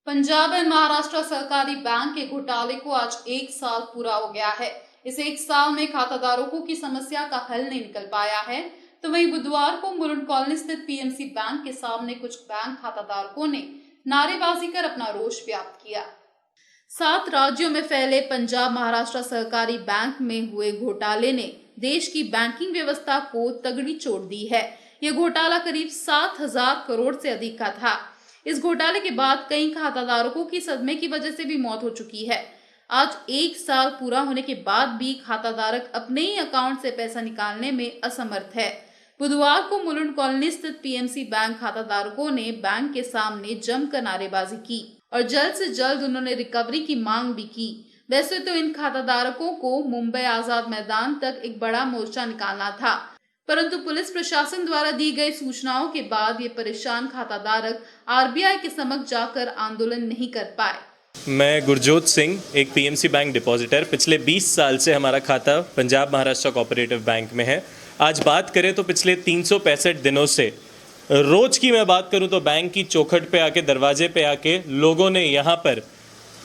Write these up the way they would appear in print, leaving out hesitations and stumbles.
Punjab and Maharashtra सहकारी bank के घोटाले को आज 1 साल पूरा हो गया है। इस 1 साल में खाताधारकों की समस्या का हल नहीं निकल पाया है। तो वहीं बुधवार को मुलुंड कॉलोनी स्थित पीएमसी बैंक के सामने कुछ बैंक खाताधारकों ने नारेबाजी कर अपना रोष व्यक्त किया। 7 राज्यों में फैले पंजाब महाराष्ट्र सहकारी बैंक में हुए घोटाले ने देश की बैंकिंग व्यवस्था को तगड़ी चोट दी है। यह घोटाला करीब 7,000 करोड़ से अधिक का था। इस घोटाले के बाद कई खाताधारकों की सदमे की वजह से भी मौत हो चुकी है। आज 1 साल पूरा होने के बाद भी खाताधारक अपने ही अकाउंट से पैसा निकालने में असमर्थ है। बुधवार को मुलुंड कॉलोनी स्थित पीएमसी बैंक खाताधारकों ने बैंक के सामने जमकर नारेबाजी की और जल्द से जल्द उन्होंने रिकवरी की मांग भी की। वैसे तो इन खाताधारकों को मुंबई आजाद मैदान तक एक बड़ा मोर्चा निकालना था, परंतु पुलिस प्रशासन द्वारा दी गई सूचनाओं के बाद ये परेशान खाताधारक आरबीआई के समक्ष जाकर आंदोलन नहीं कर पाए। मैं गुरजोत सिंह, एक पीएमसी बैंक डिपॉजिटर। पिछले 20 साल से हमारा खाता पंजाब महाराष्ट्र कोऑपरेटिव बैंक में है। आज बात करें तो पिछले 365 दिनों से रोज की मैं बात करूं तो बैंक की चौखट पे आके, दरवाजे पे आके लोगों ने यहाँ पर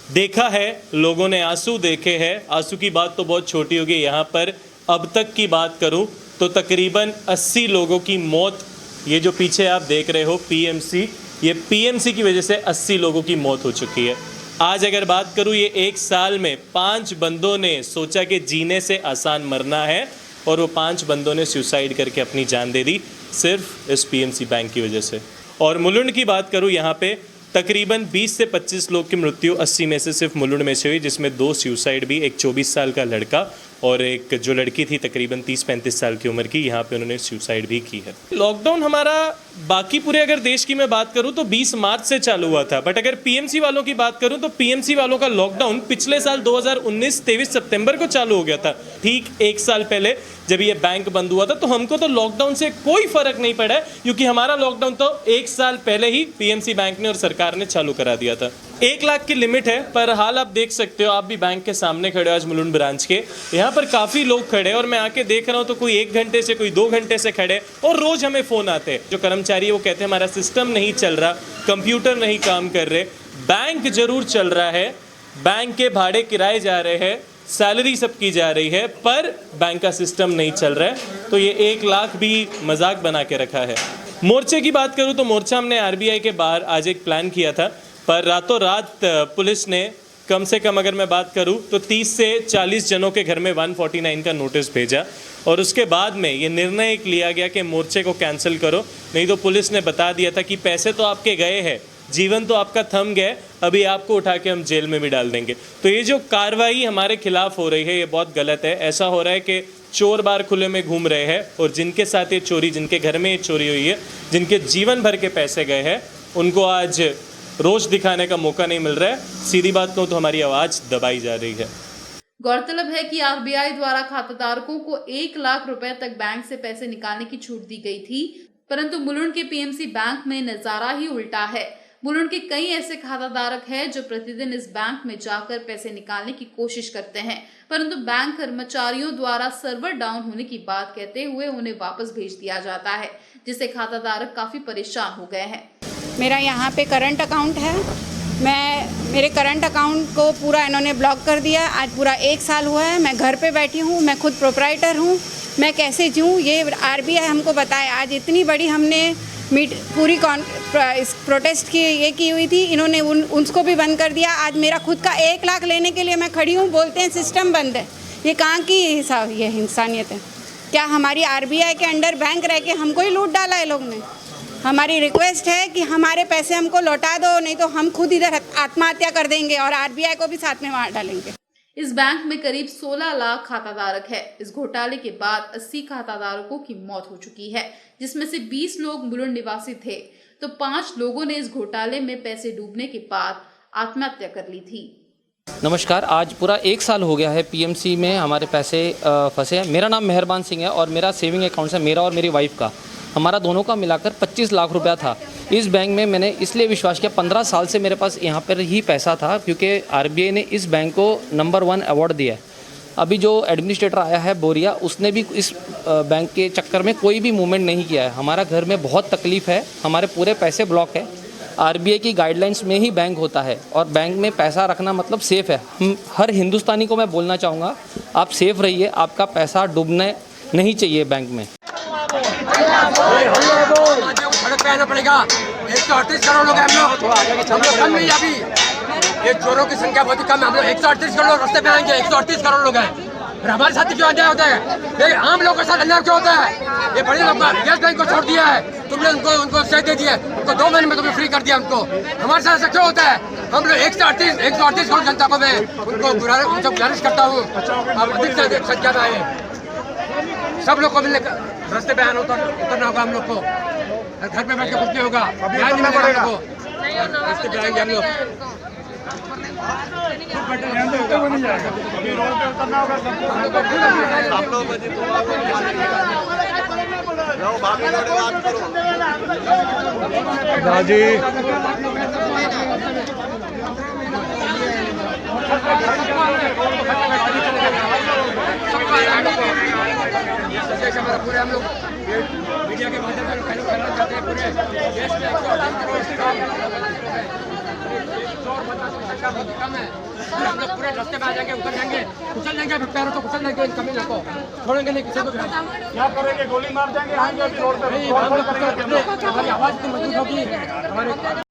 देखा है, लोगों ने आंसू देखे हैं। आंसू की बात तो बहुत छोटी होगी, यहाँ पर अब तक की बात करूं तो तकरीबन 80 लोगों की मौत, ये जो पीछे आप देख रहे हो पीएमसी, ये पीएमसी की वजह से 80 लोगों की मौत हो चुकी है। आज अगर बात करूं, ये 1 साल में 5 बंदों ने सोचा कि जीने से आसान मरना है और वो 5 बंदों ने सुसाइड करके अपनी जान दे दी सिर्फ इस पीएमसी बैंक की वजह से। और मुलुंड की बात करूं, यहाँ पे तकरीबन 20 से 25 लोग की मृत्यु 80 में से सिर्फ मुलुंड में से हुई, जिसमें 2 सुसाइड भी, एक 24 साल का लड़का और एक जो लड़की थी तकरीबन 30-35 साल की उम्र की, यहाँ पे उन्होंने सुसाइड भी की है। लॉकडाउन हमारा बाकी पूरे अगर देश की मैं बात करूँ तो 20 मार्च से चालू हुआ था, बट अगर पीएमसी वालों की बात करूँ तो पीएमसी वालों का लॉकडाउन पिछले साल 2019 23 सितंबर को चालू हो गया था। ठीक 1 साल पहले जब ये बैंक बंद हुआ था तो हमको तो लॉकडाउन से कोई फर्क नहीं पड़ा है, क्योंकि हमारा लॉकडाउन तो 1 साल पहले ही पीएमसी बैंक ने और सरकार ने चालू करा दिया था। 1 लाख की लिमिट है, पर हाल आप देख सकते हो, आप भी बैंक के सामने खड़े हो आज मुलुंड ब्रांच के, यहाँ पर काफ़ी लोग खड़े हैं और मैं आके देख रहा हूँ तो कोई 1 घंटे से, कोई 2 घंटे से खड़े और रोज़ हमें फ़ोन आते हैं। जो कर्मचारी है वो कहते हैं हमारा सिस्टम नहीं चल रहा, कंप्यूटर नहीं काम कर रहे। बैंक जरूर चल रहा है, बैंक के भाड़े किराए जा रहे हैं, सैलरी सबकी जा रही है, पर बैंक का सिस्टम नहीं चल रहा है। तो ये 1 लाख भी मजाक बना के रखा है। मोर्चे की बात करूँ तो मोर्चा हमने आरबीआई के बाहर आज एक प्लान किया था, पर रातों रात पुलिस ने कम से कम अगर मैं बात करूं तो 30 से 40 जनों के घर में 149 का नोटिस भेजा और उसके बाद में ये निर्णय लिया गया कि मोर्चे को कैंसिल करो, नहीं तो पुलिस ने बता दिया था कि पैसे तो आपके गए हैं, जीवन तो आपका थम गया, अभी आपको उठा के हम जेल में भी डाल देंगे। तो ये जो कार्रवाई हमारे खिलाफ हो रही है ये बहुत गलत है। ऐसा हो रहा है कि चोर बार खुले में घूम रहे हैं और जिनके साथ ये चोरी, जिनके घर में ये चोरी हुई है, जिनके जीवन भर के पैसे गए हैं, उनको आज रोज दिखाने का मौका नहीं मिल रहा है। सीधी बात कहूं तो हमारी आवाज दबाई जा रही है। गौरतलब है कि आरबीआई द्वारा खाताधारकों को 1 लाख रुपए तक बैंक से पैसे निकालने की छूट दी गई थी, परंतु मुलुंड के पीएमसी बैंक में नजारा ही उल्टा है। मुलुंड के कई ऐसे खाताधारक हैं जो प्रतिदिन इस बैंक में जाकर पैसे निकालने की कोशिश करते हैं, परंतु बैंक कर्मचारियों द्वारा सर्वर डाउन होने की बात कहते हुए उन्हें वापस भेज दिया जाता है, जिससे खाताधारक काफी परेशान हो गए हैं। मेरा यहाँ पे करंट अकाउंट है, मेरे करंट अकाउंट को पूरा इन्होंने ब्लॉक कर दिया। आज पूरा 1 साल हुआ है, मैं घर पे बैठी हूँ, मैं खुद प्रोप्राइटर हूँ, मैं कैसे जीऊँ ये आरबीआई हमको बताए। आज इतनी बड़ी हमने पूरी इस प्रोटेस्ट की हुई थी, इन्होंने उसको भी बंद कर दिया। आज मेरा खुद का 1 लाख लेने के लिए मैं खड़ी हूँ, बोलते हैं सिस्टम बंद है। ये कहाँ की हिसाब, ये इंसानियत है क्या? हमारी आरबीआई के अंडर बैंक रह के हमको ही लूट डाला है लोग ने। हमारी रिक्वेस्ट है कि हमारे पैसे हमको लौटा दो, नहीं तो हम खुद इधर आत्महत्या कर देंगे और आरबीआई को भी साथ में मार डालेंगे। इस बैंक में करीब 16 लाख खाताधारक है। इस घोटाले के बाद 80 खाताधारकों की मौत हो चुकी है, जिसमें से 20 लोग मुलुंड निवासी थे, तो 5 लोगों ने इस घोटाले में पैसे डूबने के बाद आत्महत्या कर ली थी। नमस्कार, आज पूरा 1 साल हो गया है पीएमसी में हमारे पैसे फंसे हैं। मेरा नाम मेहरबान सिंह है और मेरा सेविंग अकाउंट है, मेरा और मेरी वाइफ का। हमारा दोनों का मिलाकर 25 लाख रुपया था। इस बैंक में मैंने इसलिए विश्वास किया, 15 साल से मेरे पास यहाँ पर ही पैसा था, क्योंकि आरबीआई ने इस बैंक को नंबर 1 अवार्ड दिया है। अभी जो एडमिनिस्ट्रेटर आया है बोरिया, उसने भी इस बैंक के चक्कर में कोई भी मूवमेंट नहीं किया है। हमारा घर में बहुत तकलीफ़ है, हमारे पूरे पैसे ब्लॉक है। आरबीआई की गाइडलाइंस में ही बैंक होता है और बैंक में पैसा रखना मतलब सेफ़ है। हम हर हिंदुस्तानी को मैं बोलना चाहूँगा, आप सेफ़ रहिए, आपका पैसा डूबने नहीं चाहिए बैंक में। सड़क पे आना पड़ेगा। 138 करोड़ लोग हैं हम लोग कम नहीं अभी, ये चोरों की संख्या बहुत ही कम है। हम लोग 138 करोड़ रास्ते पे आएंगे, 138 करोड़ लोग हैं। फिर हमारे साथ क्यों अन्याय होता है? ये आम लोगों के साथ अन्याय क्यों होता है? ये बड़े लोग यस बैंक को छोड़ दिया है, तुमने उनको सह दे दिया, उनको 2 महीने में तुमने फ्री कर दिया उनको। हमारे साथ ऐसा क्यों होता है? हम लोग 138 करोड़ जनता को मैं उनको गुजारिश करता हूँ, अब अधिक से अधिक संख्या में आए। सब लोग को मिलने रास्ते पे आना उतरना होगा हम लोग को, घर पे बैठ के कुछ नहीं होगा, न्याय नहीं मिलेगा हमको। रास्ते पे आएंगे हम लोग। हमारा पूरे हम लोग मीडिया के माध्यम से फैलाना चाहते हैं पूरे देश में। 138 कम है, हम लोग पूरे रास्ते में आ जाएंगे, उतर जाएंगे, कुचल जाएंगे, पैरों को कुचल जाएंगे, इन कमीनों को छोड़ेंगे नहीं किसी को। क्या करेंगे? गोली मार देंगे, आएंगे रोड पे। हमारी आवाज़ इतनी मजबूत होगी, हमारे